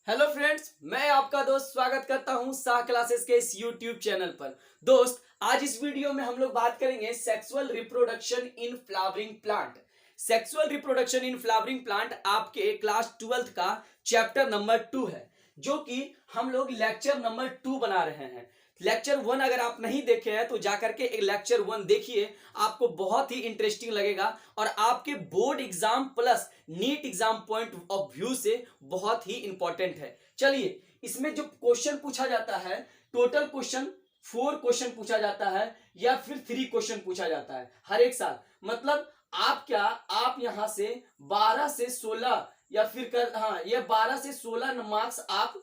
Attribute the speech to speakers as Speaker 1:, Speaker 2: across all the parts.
Speaker 1: Hello friends, मैं आपका दोस्त स्वागत करता हूं साह क्लासेस के इस यूट्यूब चैनल पर। दोस्त, आज इस वीडियो में हम लोग बात करेंगे sexual reproduction in flowering plant. Sexual reproduction in flowering plant आपके क्लास 12th का चैप्टर नंबर 2 है, जो कि हम लोग लेक्चर नंबर 2 बना रहे हैं। लेक्चर 1 अगर आप नहीं देखे हैं तो जाकर के एक लेक्चर 1 देखिए, आपको बहुत ही इंटरेस्टिंग लगेगा और आपके board exam plus NEET exam point of view से बहुत ही इंपॉर्टेंट है। चलिए, इसमें जो क्वेश्चन पूछा जाता है, टोटल क्वेश्चन 4 क्वेश्चन पूछा जाता है या फिर 3 क्वेश्चन पूछा जाता है हर एक साल। मतलब आप यहां से 12 से 16 या फिर ये 12 से 16 मार्क्स आप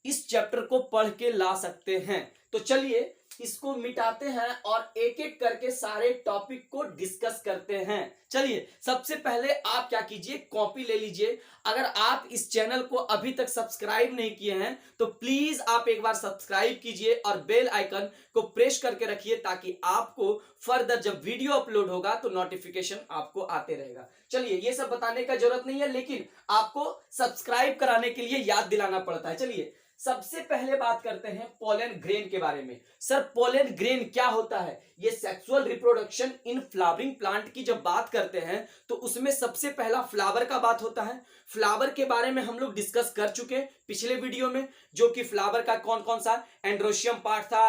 Speaker 1: इस चैप्टर को पढ़ के ला सकते हैं। तो चलिए इसको मिटाते हैं और एक एक करके सारे टॉपिक को डिस्कस करते हैं। चलिए, सबसे पहले आप क्या कीजिए, कॉपी ले लीजिए। अगर आप इस चैनल को अभी तक सब्सक्राइब नहीं किए हैं तो प्लीज आप एक बार सब्सक्राइब कीजिए और बेल आइकन को प्रेस करके रखिए, ताकि आपको फर्दर जब वीडियो अपलोड होगा तो नोटिफिकेशन आपको आते रहेगा। चलिए, ये सब बताने का जरूरत नहीं है, लेकिन आपको सब्सक्राइब कराने के लिए याद दिलाना पड़ता है। चलिए, सबसे पहले बात करते हैं पोलन ग्रेन के बारे में। सर, पोलन ग्रेन क्या होता है? ये sexual reproduction in flowering plant की जब बात करते हैं तो उसमें सबसे पहला फ्लावर का बात होता है। फ्लावर के बारे में हम लोग डिस्कस कर चुके हैं पिछले वीडियो में, जो कि फ्लावर का कौन कौन सा एंड्रोशियम पार्ट था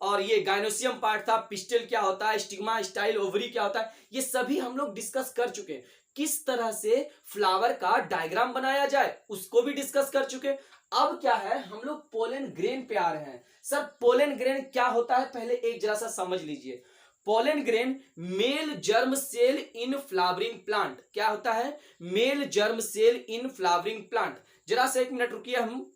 Speaker 1: और ये गाइनोसियम पार्ट था, पिस्टल क्या होता है, स्टिग्मा, स्टाइल, ओवरी क्या होता है, ये सभी हम लोग डिस्कस कर चुके हैं। किस तरह से फ्लावर का डायग्राम बनाया जाए उसको भी डिस्कस कर चुके। अब क्या है, हम लोग पोलन ग्रेन पे आ रहे हैं। सर, पोलन ग्रेन क्या होता है पहले एक जरा सा समझ लीजिए। Pollen grain male germ cell in flowering plant. क्या होता है? Male germ cell in flowering plant. जरा सा एक मिनट रुकिए, हम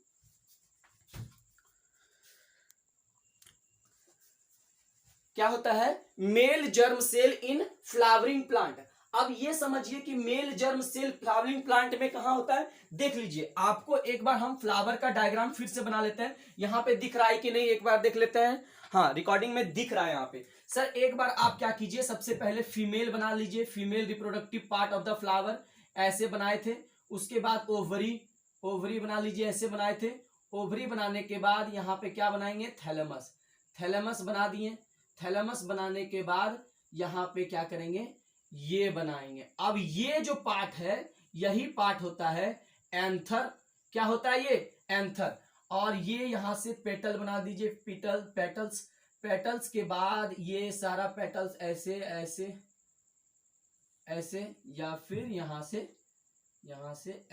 Speaker 1: क्या होता है? Male germ cell in flowering plant. अब ये समझिए कि male germ cell flowering plant में कहां होता है। देख लीजिए, आपको एक बार हम फ्लावर का डायग्राम फिर से बना लेते हैं। यहां पे दिख रहा है कि नहीं, एक बार देख लेते हैं। हाँ, रिकॉर्डिंग में दिख रहा है यहां पे। सर, एक बार आप क्या कीजिए, सबसे पहले फीमेल बना लीजिए, female reproductive part of the flower. ऐसे बनाए थे। उसके बाद ओवरी, ओवरी बना लीजिए, ऐसे बनाए थे। ओवरी बनाने के बाद यहां पे क्या बनाएंगे? थैलेमस, थैलेमस बना दिए। थैलेमस बनाने के बाद यहां पे क्या करेंगे? ये बनाएंगे। अब ये जो पार्ट है, यही पार्ट होता है एंथर। क्या होता है ये? एंथर। और ये यहां से पेटल बना दीजिए, पेटल्स। पेटल्स के बाद ये सारा पेटल्स ऐसे ऐसे ऐसे, या फिर यहां से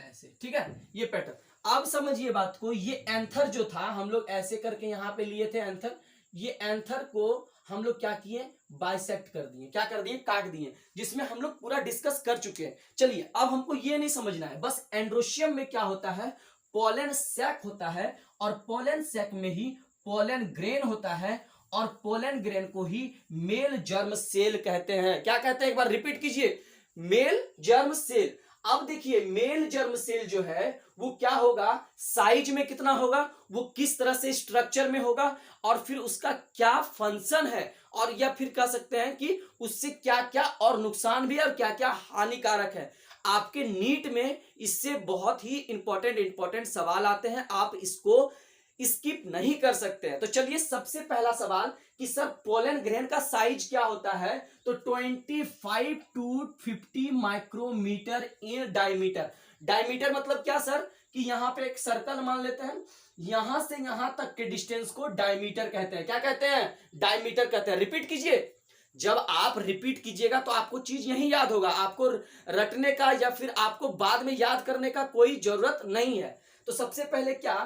Speaker 1: ऐसे। ठीक है, ये पेटल। अब समझिए बात को, ये एंथर जो था, हम लोग ऐसे करके यहां पे लिए थे एंथर। ये एंथर को हम लोग क्या किए? बाइसेक्ट कर दिए। क्या कर दिए? काट दिए, जिसमें हम लोग पूरा डिस्कस कर चुके हैं। चलिए, अब हमको ये नहीं समझना है, बस एंड्रोशियम में क्या होता है? पोलन सैक होता है, और पोलन सैक में ही पोलन ग्रेन होता है, और पोलन ग्रेन को ही मेल जर्म सेल कहते हैं। क्या कहते हैं? एक बार रिपीट कीजिए, मेल जर्म सेल। अब देखिए, मेल जर्म सेल जो है वो क्या होगा, साइज में कितना होगा, वो किस तरह से स्ट्रक्चर में होगा, और फिर उसका क्या फंक्शन है, और या फिर कह सकते हैं कि उससे क्या क्या और नुकसान भी है और क्या क्या हानिकारक है। आपके नीट में इससे बहुत ही इंपॉर्टेंट सवाल आते हैं, आप इसको स्किप नहीं कर सकते हैं। तो चलिए, सबसे पहला सवाल कि सर पोलन ग्रेन का साइज क्या होता है? तो 25 to 50 micrometer in diameter. Diameter मतलब क्या सर? कि यहां पे एक सर्कल मान लेते हैं, यहां से यहां तक के डिस्टेंस को डायमीटर कहते हैं। क्या कहते हैं? डायमीटर कहते हैं। रिपीट कीजिए, जब आप रिपीट कीजिएगा तो आपको चीज यही याद होगा, आपको रटने का या फिर आपको बाद में याद करने का कोई जरूरत नहीं है। तो सबसे पहले क्या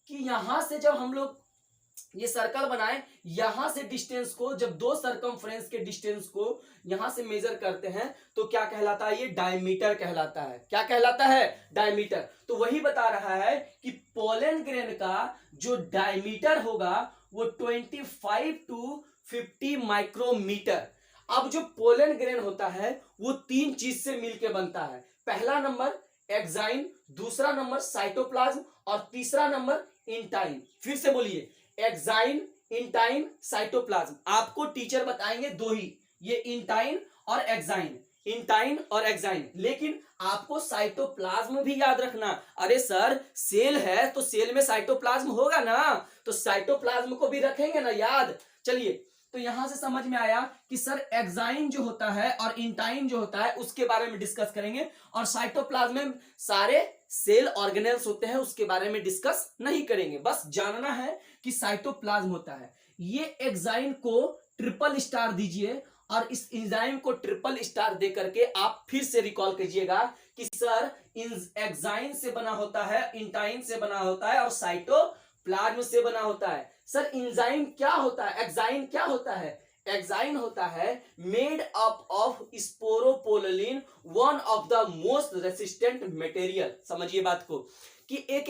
Speaker 1: कि यहां से जब हम लोग ये सर्कल बनाए, यहां से डिस्टेंस को, जब दो सर्कमफ्रेंस के डिस्टेंस को यहां से मेजर करते हैं तो क्या कहलाता है? ये डायमीटर कहलाता है। क्या कहलाता है? डायमीटर। तो वही बता रहा है कि पोलन ग्रेन का जो डायमीटर होगा वो 25 टू 50 माइक्रोमीटर। अब जो पोलन ग्रेन होता है वो 3 चीज से मिलकर बनता है। पहला नंबर एक्साइन, दूसरा नंबर साइटोप्लाज्म, और तीसरा नंबर इंटाइन। फिर से बोलिए, एक्साइन, इंटाइन, साइटोप्लाज्म। आपको टीचर बताएंगे दो ही, ये इंटाइन और एक्साइन। इंटाइन और एक्साइन। लेकिन आपको साइटोप्लाज्म भी याद रखना। अरे सर सेल है तो सेल में साइटोप्लाज्म होगा ना, तो साइटोप्लाज्म को भी रखेंगे ना याद। चलिए, तो यहां से समझ में आया कि सर एक्साइन जो होता है और इंटाइन जो होता है उसके बारे में डिस्कस करेंगे, और साइटोप्लाज्म में सारे सेल ऑर्गेनेल्स होते हैं उसके बारे में डिस्कस नहीं करेंगे। बस जानना है कि साइटोप्लाज्म होता है। ये एक्साइन को ट्रिपल स्टार दीजिए, और इस एंजाइम को ट्रिपल स्टार दे करके आप फिर से रिकॉल कीजिएगा कि सर एक्साइन से बना होता है, इंटाइन से बना होता है और साइटोप्लाज्म से बना होता है। सर एंजाइम क्या होता है, एक्साइन क्या होता है? एक्साइन होता है made up of sporopollenin, one of the most resistant material. समझिए बात को कि एक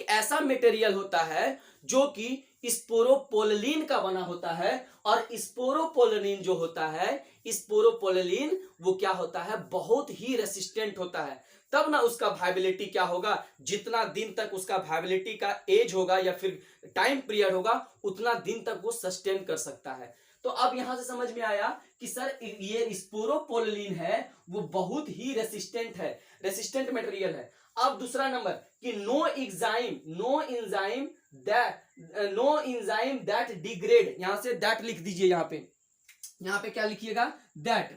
Speaker 1: ऐसा मटेरियल होता है जो कि स्पोरोपोलिन का बना होता है, और स्पोरोपोलिन जो होता है, स्पोरोपोलिन वो क्या होता है, बहुत ही रेसिस्टेंट होता है। तब ना उसका वायबिलिटी क्या होगा, जितना दिन तक उसका वायबिलिटी का एज होगा या फिर टाइम पीरियड होगा उतना दिन तक वो सस्टेन कर सकता है। तो अब यहां से समझ में आया कि सर ये स्पोरोपोलिन है वो बहुत ही रेसिस्टेंट है, रेसिस्टेंट मटेरियल है। अब दूसरा नंबर कि नो एंजाइम दैट डिग्रेड, यहां से दैट लिख दीजिए, यहां पे क्या लिखिएगा, दैट।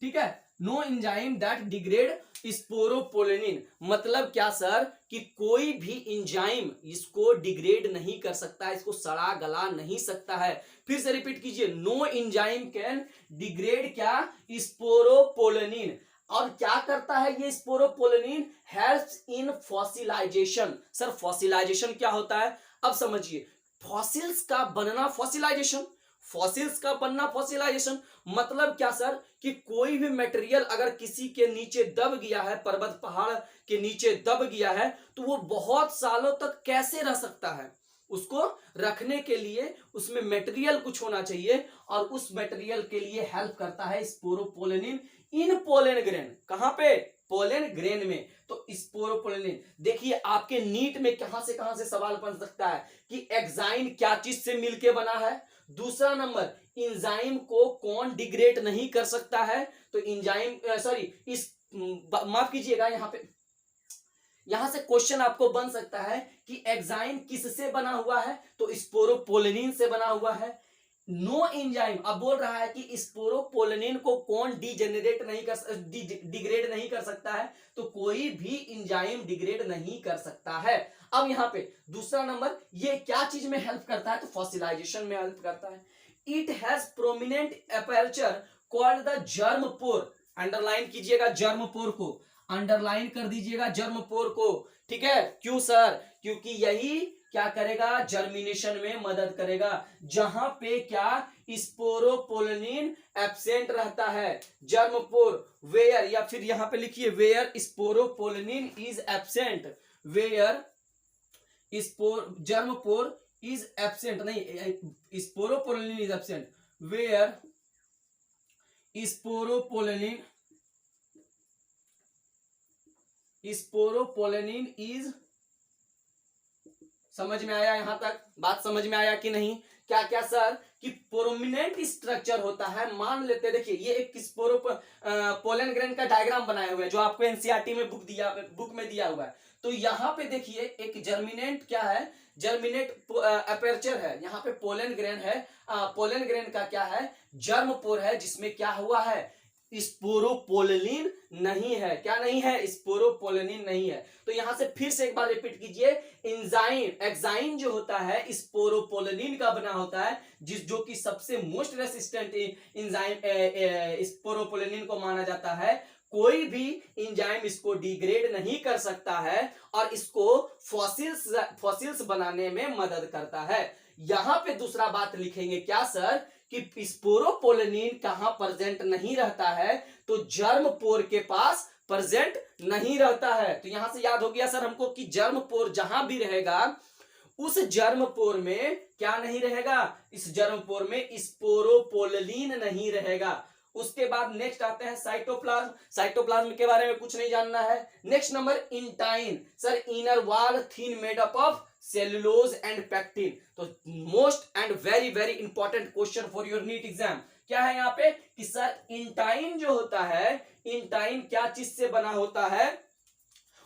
Speaker 1: ठीक है, no enzyme that degrade sporopollenin. मतलब क्या सर कि कोई भी एंजाइम इसको डिग्रेड नहीं कर सकता, इसको सड़ा गला नहीं सकता है। फिर से रिपीट कीजिए, नो एंजाइम कैन डिग्रेड क्या, स्पोरोपोलिन। और क्या करता है ये sporopollenin, helps in fossilisation. Sir fossilisation क्या होता है, अब समझिए। फॉसिल्स का बनना फॉसिलाइजेशन, फॉसिल्स का बनना फॉसिलाइजेशन मतलब क्या सर कि कोई भी मटेरियल अगर किसी के नीचे दब गया है, पर्वत पहाड़ के नीचे दब गया है, तो वो बहुत सालों तक कैसे रह सकता है। उसको रखने के लिए उसमें मटेरियल कुछ होना चाहिए, और उस मटेरियल के लिए हेल्प करता है स्पोरोपोलिन इन पोलन ग्रेन। कहां पे, पोलन ग्रेन में। तो स्पोरोपोलिन देखिए आपके नीट में कहां से सवाल बन सकता है कि एक्साइन क्या चीज से मिलके बना है। दूसरा नंबर, एंजाइम को कौन डिग्रेड नहीं कर सकता है, तो एंजाइम माफ कीजिएगा, यहां से क्वेश्चन आपको बन सकता है कि एक्साइन किससे बना हुआ है, तो स्पोरोपोलिन से बना हुआ है। नो एंजाइम अब बोल रहा है कि स्पोरोपोलिन को कौन डिग्रेड नहीं कर सकता है, तो कोई भी एंजाइम डिग्रेड नहीं कर सकता है। अब यहां पे दूसरा नंबर, ये क्या चीज में हेल्प करता है, तो फॉसिलाइजेशन में हेल्प करता है। It has prominent aperture called the germ pore. Underline कीजिएगा जर्म पोर को, अंडरलाइन कर दीजिएगा जर्म पोर को। ठीक है, क्यों सर, क्योंकि यही क्या करेगा, जर्मिनेशन में मदद करेगा। जहां पे क्या, स्पोरोपोलिन एब्सेंट रहता है, जर्मपोर वेयर, या फिर यहां पे लिखिए where sporopollenin is absent, where germ pore is absent, नहीं sporopollenin is absent, where sporopollenin is. समझ में आया, यहां तक बात समझ में आया कि नहीं? क्या क्या सर कि प्रोमिनेंट स्ट्रक्चर होता है, मान लेते हैं, देखिए ये एक पोलन ग्रेन का डायग्राम बनाया हुआ है जो आपको एनसीईआरटी में बुक में दिया हुआ है। तो यहाँ पे देखिए एक जर्मिनेंट क्या है, जर्मिनेट अपर्चर है, यहाँ पे पोलन ग्रेन है, पोलन ग्रेन का क्या है, जर्मपोर है, जिसमें क्या हुआ है, स्पोरोपोलिन नहीं है। क्या नहीं है, स्पोरोपोलिन नहीं है। तो यहां से फिर से एक बार रिपीट कीजिए, एक्साइन जो होता है स्पोरोपोलिन का बना होता है, जो कि सबसे मोस्ट रेसिस्टेंट एंजाइम स्पोरोपोलिन को माना जाता है। कोई भी एंजाइम इसको डिग्रेड नहीं कर सकता है, और इसको फॉसिल्स बनाने में मदद करता है। यहां पे दूसरा बात लिखेंगे क्या सर कि स्पोरोपोलिन कहां प्रेजेंट नहीं रहता है, तो जर्मपोर के पास प्रेजेंट नहीं रहता है। तो यहां से याद हो गया सर हमको कि जर्मपोर जहां भी रहेगा उस जर्मपोर में क्या नहीं रहेगा, इस जर्मपोर में स्पोरोपोलिन नहीं रहेगा। उसके बाद नेक्स्ट आते हैं साइटोप्लाज्म। साइटोप्लाज्म के बारे में कुछ नहीं जानना है। Next number intine, sir inner wall thin made up of cellulose and pectin. तो most and very very important question for your NEET exam, क्या है यहाँ पे कि सर इंटाइन जो होता है, इंटाइन क्या चीज से बना होता है,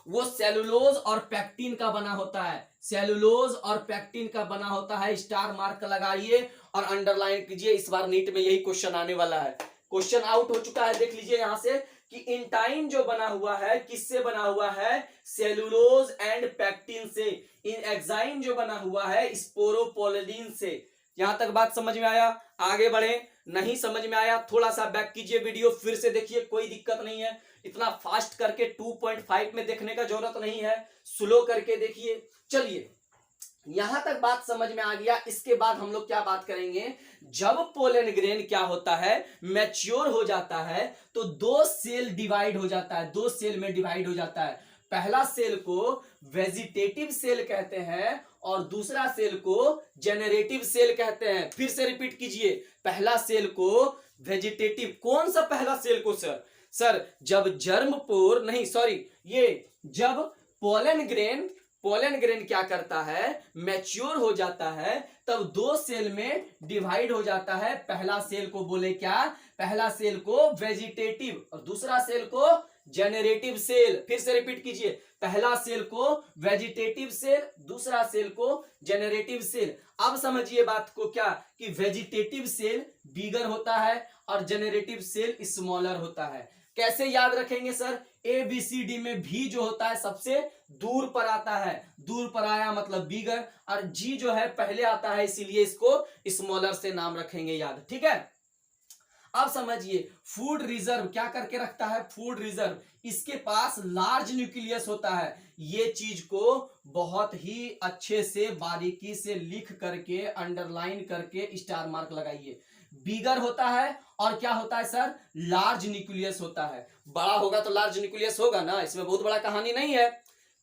Speaker 1: वो सेलुलोज और पैक्टिन का बना होता है, सेलुलोज और पैक्टिन का बना होता है। स्टार मार्क लगाइए और अंडरलाइन कीजिए, इस बार नीट में यही क्वेश्चन आने वाला है। क्वेश्चन आउट हो चुका है, देख लीजिए यहां से कि इंटाइन जो बना हुआ है किससे बना हुआ है, सेलुलोज एंड पैक्टिन से। इन एक्साइन जो बना हुआ है स्पोरोपोलिन से। यहां तक बात समझ में आया? आगे बढ़े। नहीं समझ में आया थोड़ा सा बैक कीजिए वीडियो, फिर से देखिए, कोई दिक्कत नहीं है। इतना फास्ट करके 2.5 में देखने का जरूरत नहीं है, स्लो करके देखिए। चलिए यहां तक बात समझ में आ गया। इसके बाद हम लोग क्या बात करेंगे, जब पोलन ग्रेन क्या होता है, मैच्योर हो जाता है तो दो सेल डिवाइड हो जाता है, दो सेल में डिवाइड हो जाता है। पहला सेल को वेजिटेटिव सेल कहते हैं और दूसरा सेल को जेनरेटिव सेल कहते हैं। फिर से रिपीट कीजिए, पहला सेल को वेजिटेटिव, कौन सा पहला सेल को सर? सर जब जर्मपोर नहीं सॉरी ये जब पोलन ग्रेन क्या करता है, मैच्योर हो जाता है, तब दो सेल में डिवाइड हो जाता है। पहला सेल को बोले क्या, पहला सेल को वेजिटेटिव और दूसरा सेल को जेनरेटिव सेल। फिर से रिपीट कीजिए, पहला सेल को वेजिटेटिव सेल, दूसरा सेल को जेनरेटिव सेल। अब समझिए बात को क्या कि वेजिटेटिव सेल बिगर होता है और जेनरेटिव सेल स्मॉलर होता है। कैसे याद रखेंगे sir? A B C D में भी जो होता है सबसे दूर पर आता है, दूर पर आया मतलब बिगर, और जी जो है पहले आता है, इसीलिए इसको स्मॉलर से नाम रखेंगे याद, ठीक है। अब समझिए फूड रिजर्व क्या करके रखता है, फूड रिजर्व, इसके पास लार्ज न्यूक्लियस होता है। ये चीज को बहुत ही अच्छे से बारीकी से लिख करके अंडरलाइन करके स्टार मार्क लगाइए। बिगर होता है और क्या होता है सर, लार्ज न्यूक्लियस होता है। बड़ा होगा तो लार्ज न्यूक्लियस होगा ना, इसमें बहुत बड़ा कहानी नहीं है।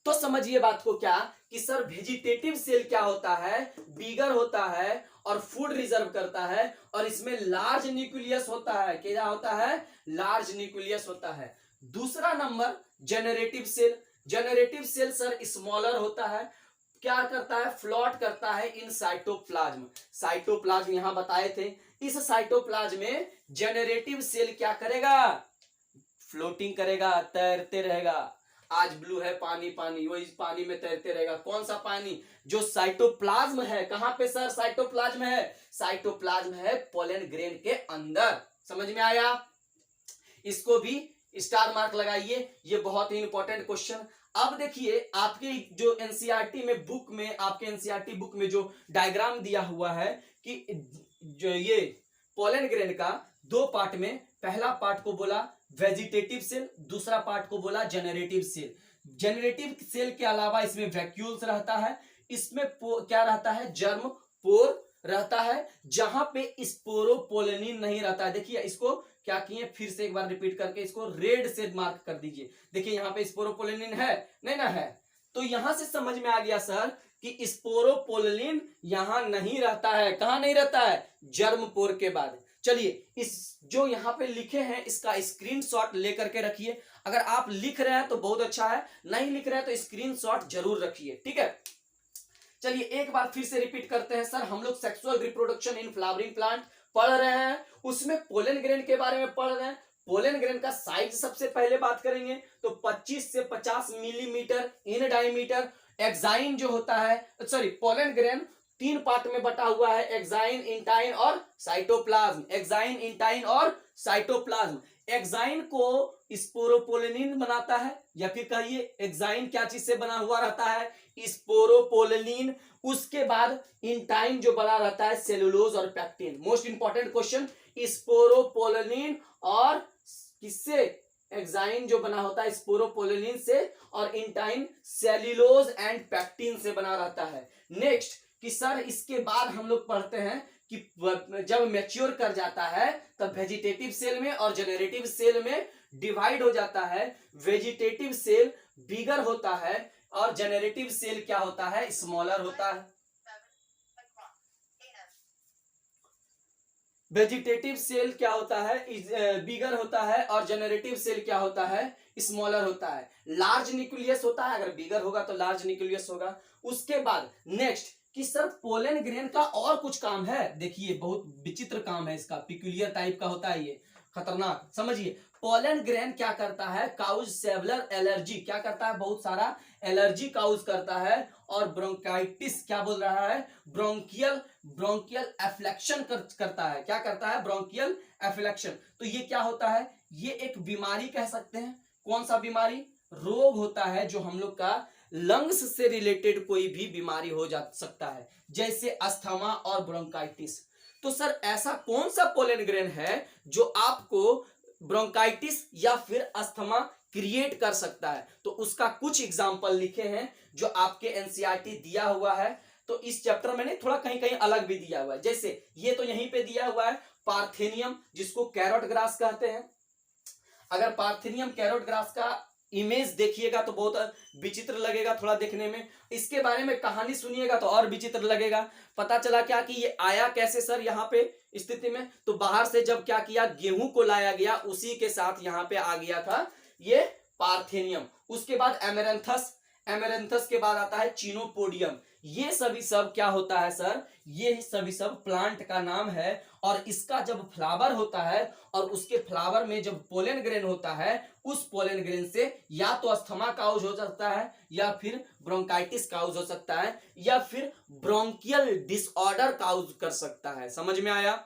Speaker 1: तो समझिए बात को क्या कि सर वेजिटेटिव सेल क्या होता है, बिगर होता है और फूड रिजर्व करता है, और इसमें लार्ज न्यूक्लियस होता है। क्या होता है, लार्ज न्यूक्लियस होता है। दूसरा नंबर generative cell, generative cell sir smaller होता है, क्या करता है, फ्लोट करता है इन साइटोप्लाज्म। साइटोप्लाज्म यहां बताए थे, इस साइटोप्लाज्म में जेनरेटिव सेल क्या करेगा, फ्लोटिंग करेगा, तैरते रहेगा। आज ब्लू है पानी, पानी वो इस पानी में तैरते रहेगा। कौन सा पानी, जो साइटोप्लाज्म है। कहां पे सर साइटोप्लाज्म है, साइटोप्लाज्म है पोलन ग्रेन के अंदर। समझ में आया? इसको भी स्टार मार्क लगाइए, ये बहुत ही इंपॉर्टेंट क्वेश्चन। अब देखिए आपके जो एनसीईआरटी में बुक में, आपके एनसीईआरटी बुक में जो डायग्राम दिया हुआ है कि जो ये पोलन ग्रेन का दो पार्ट में, पहला पार्ट को बोला वेजिटेटिव सेल, दूसरा पार्ट को बोला जेनरेटिव सेल। जेनरेटिव सेल के अलावा इसमें वैक्यूल्स रहता है, इसमें क्या रहता है, जर्म पोर रहता है, जहां पे स्पोरोपोलिन नहीं रहता है। देखिए इसको क्या किए, फिर से एक बार रिपीट करके इसको रेड से मार्क कर दीजिए। देखिए यहां पे स्पोरोपोलिन है नहीं ना, है तो यहां से समझ में आ गया सर कि स्पोरोपोलिन यहां नहीं रहता है। कहां नहीं रहता है, जर्मपोर के बाद। चलिए इस जो यहां पे लिखे हैं इसका स्क्रीनशॉट लेकर के रखिए। अगर आप लिख रहे हैं तो बहुत अच्छा है, नहीं लिख रहे हैं तो स्क्रीनशॉट जरूर रखिए, ठीक है। चलिए एक बार फिर से रिपीट करते हैं सर, हम लोग sexual reproduction in flowering plant पढ़ रहे हैं, उसमें पोलन ग्रेन के बारे में पढ़ रहे हैं। पोलन ग्रेन का साइज सबसे पहले बात करेंगे तो 25 से 50 मिलीमीटर इन डायमीटर। एक्साइन जो होता है, सॉरी पोलन ग्रेन 3 पार्ट में बटा हुआ है, एक्साइन, इंटाइन और साइटोप्लाज्म। एक्साइन, इंटाइन और साइटोप्लाज्म। एक्साइन को स्पोरोपोलिन बनाता है, या फिर कहिए एक्साइन क्या चीज से बना हुआ रहता है, स्पोरोपोलिन। उसके बाद इंटाइन जो बना रहता है सेलुलोज और pectin. Most important question, sporopollenin और किससे, एक्साइन जो बना होता है स्पोरोपोलिन से, और इंटाइन सेल्यूलोज एंड पैक्टिन से बना रहता है। नेक्स्ट कि सर इसके बाद हम लोग पढ़ते हैं कि जब मैच्योर कर जाता है तब वेजिटेटिव सेल में और जेनरेटिव सेल में डिवाइड हो जाता है। वेजिटेटिव सेल बिगर होता है और जेनरेटिव सेल क्या होता है, स्मॉलर होता है। वेजिटेटिव सेल क्या होता है, बिगर होता है, और जेनरेटिव सेल क्या होता है, स्मॉलर होता है। लार्ज न्यूक्लियस होता है, अगर बिगर होगा तो लार्ज न्यूक्लियस होगा। उसके बाद नेक्स्ट कि सर पोलन ग्रेन का और कुछ काम है। देखिए बहुत विचित्र काम है इसका, पिक्यूलियर टाइप का होता है ये, खतरनाक। समझिए पोलन ग्रेन क्या करता है, काउज सेवलर एलर्जी, क्या करता है, बहुत सारा एलर्जी काउज करता है, और ब्रोंकाइटिस क्या बोल रहा है, ब्रोंकियल एफ्लेक्शन करता है। क्या करता है, ब्रोंकियल एफ्लेक्शन। तो ये क्या होता है, ये एक बीमारी कह सकते हैं। कौन सा बीमारी, रोग होता है जो हम लोग का लंग्स से रिलेटेड कोई भी बीमारी हो जा सकता है, जैसे अस्थमा और ब्रोंकाइटिस। तो सर ऐसा कौन सा पोलन ग्रेन है जो आपको ब्रोंकाइटिस या फिर अस्थमा क्रिएट कर सकता है? तो उसका कुछ एग्जाम्पल लिखे हैं जो आपके एनसीईआरटी दिया हुआ है। तो इस चैप्टर में नहीं, थोड़ा कहीं कहीं अलग भी दिया हुआ है। जैसे ये तो यहीं पे दिया हुआ है, पार्थेनियम जिसको कैरोट ग्रास कहते हैं। अगर पार्थेनियम कैरोट ग्रास का इमेज देखिएगा तो बहुत विचित्र लगेगा थोड़ा देखने में, इसके बारे में कहानी सुनिएगा तो और विचित्र लगेगा। पता चला क्या कि ये आया कैसे सर यहाँ पे स्थिति में, तो बाहर से जब क्या किया, गेहूं को लाया गया, उसी के साथ यहाँ पे आ गया था ये पार्थेनियम। उसके बाद एमेरंथस, एमेरंथस के बाद आता है चिनोपोडियम। ये सभी सब क्या होता है सर, ये सभी सब प्लांट का नाम है। और इसका जब फ्लावर होता है और उसके फ्लावर में जब पोलन ग्रेन होता है, उस पोलन ग्रेन से या तो अस्थमा काउज हो सकता है, या फिर ब्रोंकाइटिस काउज हो सकता है, या फिर ब्रोंकियल डिसऑर्डर काउज कर सकता है। समझ में आया?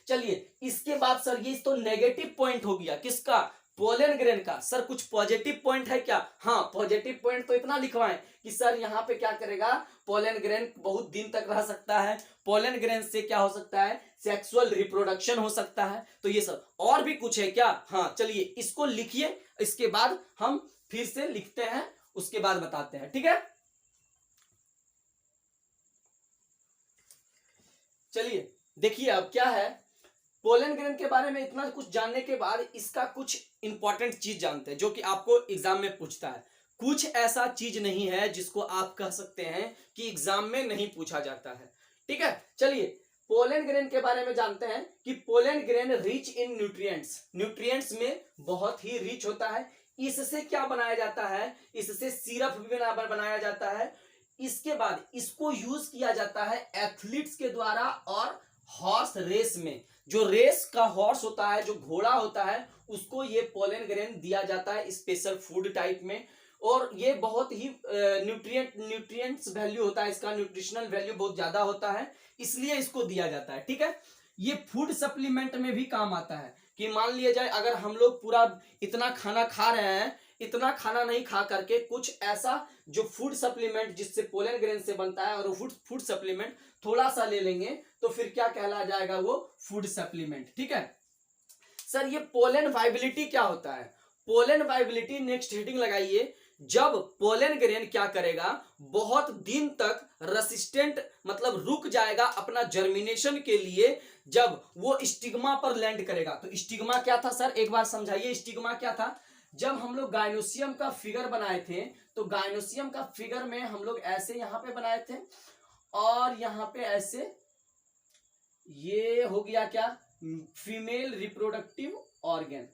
Speaker 1: चलिए इसके बाद सर ये तो नेगेटिव पॉइंट हो गया किसका, पोलन ग्रेन का। सर कुछ पॉजिटिव पॉइंट है क्या? हाँ पॉजिटिव पॉइंट तो इतना लिखवाएं कि सर यहाँ पे क्या करेगा, पोलन ग्रेन बहुत दिन तक रह सकता है, पोलन ग्रेन से क्या हो सकता है, सेक्सुअल रिप्रोडक्शन हो सकता है। तो ये सब और भी कुछ है क्या? हाँ चलिए इसको लिखिए, इसके बाद हम फिर से लिखते हैं, उसके बाद बताते हैं, ठीक है। चलिए देखिए अब क्या है, पोलन ग्रेन के बारे में इतना कुछ जानने के बाद इसका कुछ इंपॉर्टेंट चीज जानते हैं जो कि आपको एग्जाम में पूछता है। कुछ ऐसा चीज नहीं है जिसको आप कह सकते हैं कि एग्जाम में नहीं पूछा जाता है, ठीक है। चलिए पोलन ग्रेन के बारे में जानते हैं कि pollen grain rich in nutrients, nutrients में बहुत ही रिच होता है। इससे क्या बनाया जाता है, इससे सिरप भी बनाया जाता है। इसके बाद इसको यूज किया जाता है एथलीट्स के द्वारा और हॉर्स रेस में। जो रेस का हॉर्स होता है, जो घोड़ा होता है, उसको ये पोलन ग्रेन दिया जाता है स्पेशल फूड टाइप में। और ये बहुत ही न्यूट्रिएंट्स वैल्यू होता है इसका, न्यूट्रिशनल वैल्यू बहुत ज्यादा होता है, इसलिए इसको दिया जाता है, ठीक है। ये फूड सप्लीमेंट में भी काम आता है कि मान लिया जाए अगर हम लोग पूरा इतना खाना खा रहे हैं, इतना खाना नहीं खा करके कुछ ऐसा जो फूड सप्लीमेंट जिससे पोलन ग्रेन से बनता है, और वो फूड सप्लीमेंट थोड़ा सा ले लेंगे तो फिर क्या कहला जाएगा, वो फूड सप्लीमेंट, ठीक है। सर ये पोलन वाइबिलिटी क्या होता है, पोलन वाइबिलिटी नेक्स्ट हेडिंग लगाइए। जब पोलन ग्रेन क्या करेगा, बहुत दिन तक रेसिस्टेंट मतलब रुक जाएगा अपना जर्मिनेशन के लिए, जब वो स्टिग्मा पर लैंड करेगा। तो स्टिग्मा क्या था सर, एक बार समझाइए स्टिग्मा क्या था। जब हम लोग गायनोसियम का फिगर बनाए थे, तो गायनोसियम का फिगर में हम लोग ऐसे यहां पे बनाए थे, और यहां पे ऐसे ये हो गया क्या, female reproductive organ.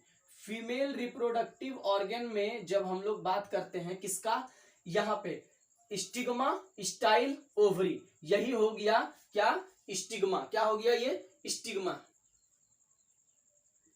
Speaker 1: Female reproductive organ में जब हम लोग बात करते हैं किसका, यहाँ पे स्टिग्मा, स्टाइल, ओवरी, यही हो गया क्या, स्टिग्मा। क्या हो गया ये, स्टिग्मा,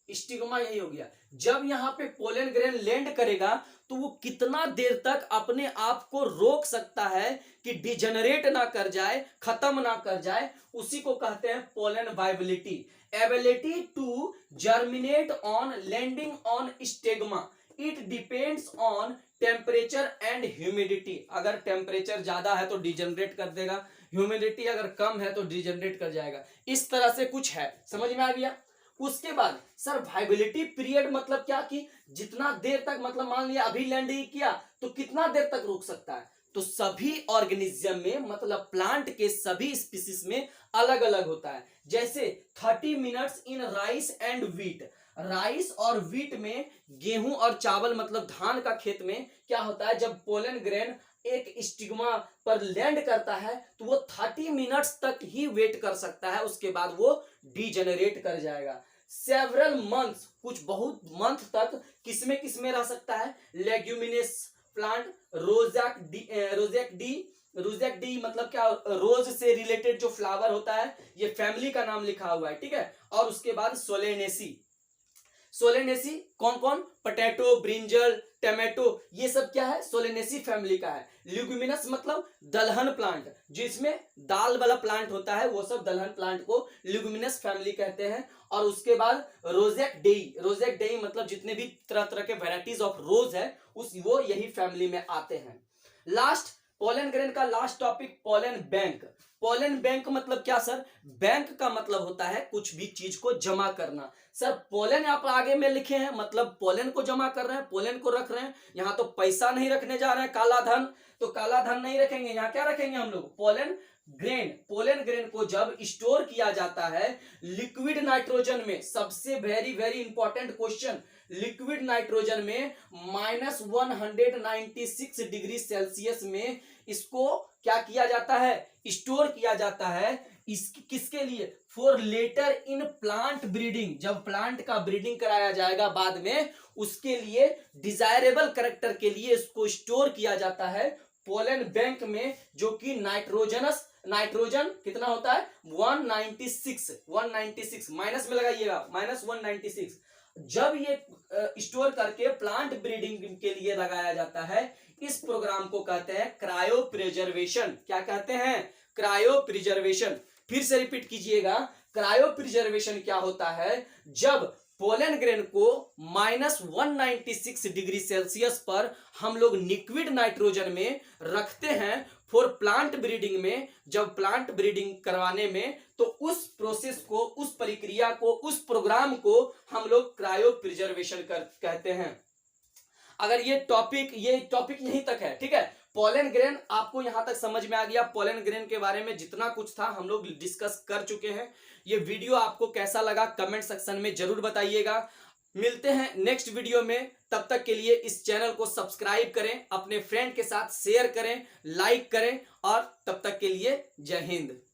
Speaker 1: स्टिग्मा यही हो गया। जब यहाँ पे पोलन ग्रेन लैंड करेगा तो वो कितना देर तक अपने आप को रोक सकता है कि डिजेनरेट ना कर जाए, खत्म ना कर जाए, उसी को कहते हैं pollen viability. Ability to germinate on landing on stigma, it depends on temperature and humidity. अगर टेम्परेचर ज्यादा है तो डिजेनरेट कर देगा, ह्यूमिडिटी अगर कम है तो डिजेनरेट कर जाएगा। इस तरह से कुछ है, समझ में आ गया। उसके बाद सर वाइबिलिटी पीरियड मतलब क्या, कि जितना देर तक, मतलब मान लिया अभी लैंड ही किया तो कितना देर तक रुक सकता है। तो सभी ऑर्गेनिज्म में, मतलब प्लांट के सभी स्पीसीज में अलग अलग होता है। जैसे 30 minutes in rice and wheat, rice और व्हीट में, गेहूं और चावल मतलब धान का खेत में क्या होता है, जब पोलन ग्रेन एक स्टिग्मा पर लैंड करता है तो वो 30 मिनट्स तक ही वेट कर सकता है, उसके बाद वो डीजेनरेट कर जाएगा। सेवरल मंथ्स, कुछ बहुत मंथ तक किसमें रह सकता है, लेग्यूमिनेस प्लांट, रोजेक डी रोजेक डी मतलब क्या, रोज से रिलेटेड जो फ्लावर होता है, ये फैमिली का नाम लिखा हुआ है, ठीक है। और उसके बाद सोलेनेसी, सोलेनेसी कौन कौन, पोटैटो, ब्रिंजल, टमाटो, ये सब क्या है, सोलेनेसी फैमिली का है। ल्यूमिनस मतलब दलहन प्लांट, जिसमें दाल वाला प्लांट होता है, वो सब दलहन प्लांट को ल्यूमिनस फैमिली कहते हैं। और उसके बाद रोजेक डेई, रोजेक डेई मतलब जितने भी तरह तरह के वेराइटीज ऑफ रोज है, वो यही फैमिली में आते हैं। लास्ट पोलन ग्रेन का last topic, pollen bank. Pollen bank मतलब क्या सर, बैंक का मतलब होता है कुछ भी चीज को जमा करना। सर पोलन आप आगे में लिखे हैं, मतलब पोलन को जमा कर रहे हैं, पोलन को रख रहे हैं। यहाँ तो पैसा नहीं रखने जा रहे हैं, काला धन, तो काला धन नहीं रखेंगे, यहाँ क्या रखेंगे हम लोग, पोलन ग्रेन। पोलन ग्रेन को जब स्टोर किया जाता है लिक्विड नाइट्रोजन में, सबसे very very important question, liquid nitrogen में -196 डिग्री सेल्सियस में इसको क्या किया जाता है, स्टोर किया जाता है। किसके लिए, for later in plant breeding, जब प्लांट का ब्रीडिंग कराया जाएगा बाद में, उसके लिए डिजायरेबल कैरेक्टर के लिए इसको स्टोर किया जाता है पोलन बैंक में, जो कि नाइट्रोजन कितना होता है 196 माइनस में लगाइएगा, -196। जब ये स्टोर करके प्लांट ब्रीडिंग के लिए लगाया जाता है, इस प्रोग्राम को कहते हैं क्रायो प्रिजर्वेशन। क्या कहते हैं, क्रायो प्रिजर्वेशन। फिर से रिपीट कीजिएगा, क्रायो प्रिजर्वेशन क्या होता है, जब पोलन ग्रेन को -196 डिग्री सेल्सियस पर हम लोग लिक्विड नाइट्रोजन में रखते हैं फॉर प्लांट ब्रीडिंग में, जब प्लांट ब्रीडिंग करवाने में, तो उस प्रोसेस को, उस प्रक्रिया को, उस प्रोग्राम को हम लोग क्रायो प्रिजर्वेशन कहते हैं। अगर ये टॉपिक यहीं तक है, ठीक है। पोलन ग्रेन आपको यहां तक समझ में आ गया। पोलन ग्रेन के बारे में जितना कुछ था हम लोग डिस्कस कर चुके हैं। ये वीडियो आपको कैसा लगा कमेंट सेक्शन में जरूर बताइएगा। मिलते हैं नेक्स्ट वीडियो में, तब तक के लिए इस चैनल को सब्सक्राइब करें, अपने फ्रेंड के साथ शेयर करें, लाइक करें, और तब तक के लिए जय हिंद।